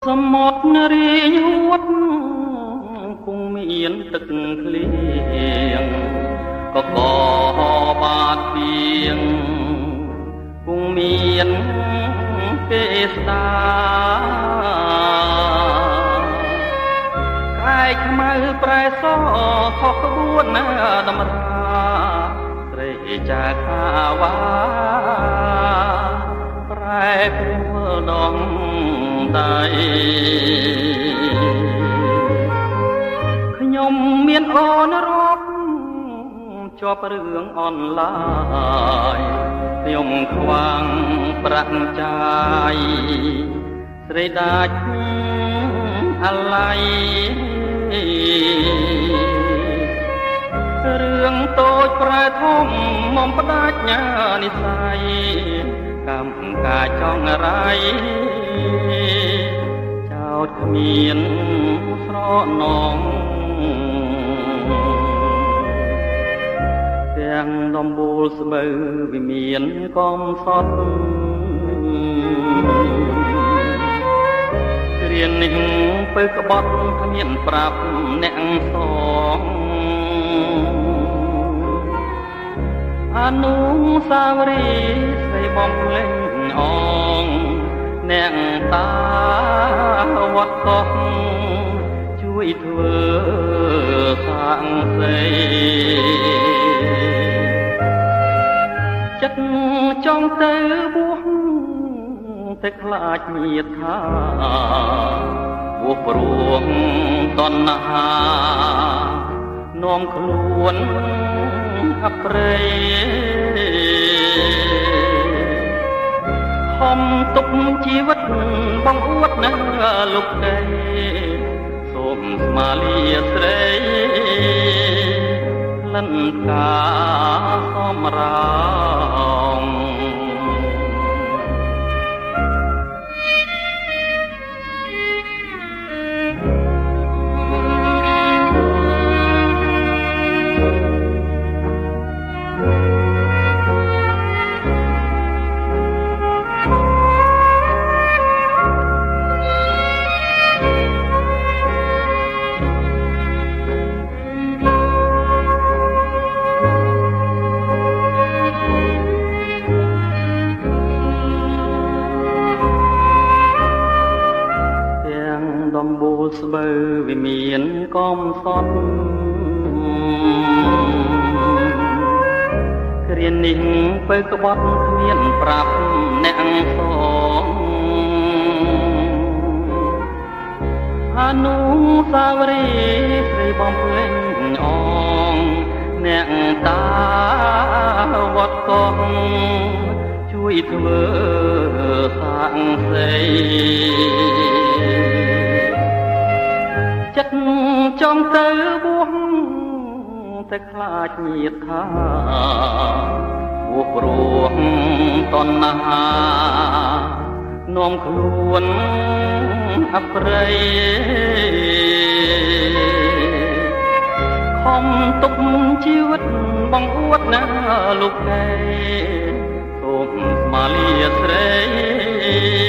សមុទ្ររាយហួតគង់មានទឹកភ្លៀងក៏កបាទទៀងគង់មានទេស្តាកាយខ្មៅប្រែសខុសក្បួនណាតម្រាស្រីចាខាវ៉ាប្រែព្រួលដងដៃខ្ញុំមានអូនរាប់ជាប់រឿងអនឡាញខ្ញុំខ្វាំងប្រាក់ចាយស្រីដាច់អាឡ័យរឿងតូចប្រែធំមុំផ្ដាច់ញានិស័យកម្មការចង់រៃចោតគ្មានស្រណងទាំងដំបូលស្បូវវិមានកំសត់គ្រានេះពើក្បត់គ្មានប្រាប់អ្នកសងអនុសាវរីយ៍ស្រីបំភ្លេងអងអ្នកតាវត្តកោះជួយធ្វើសាងសីចិត្តចង់ទៅបួសតែខ្លាចញាតថាបួសព្រោះតណ្ហានាំខ្លួនអប្រេខំទុកជីវិតបងអួតណាលោកដីសូមស្មាលាស្រីលិនកាសមរងដំបូលស្បូវវិមានកំសត់គ្រានេះពើក្បត់គ្មានប្រាប់អ្នកសងអនុសាវរីយ៍ស្រីបំភ្លេងអងអ្នកតាវត្តកោះជួយធ្វើសាងសីចិត្តចង់ទៅបួសតែខ្លាចញាតថាបួសព្រោះតណ្ហានាំខ្លួនអប្រេខំទុកជីវិតបងអួតណាលោកដីសូមស្មាលាស្រី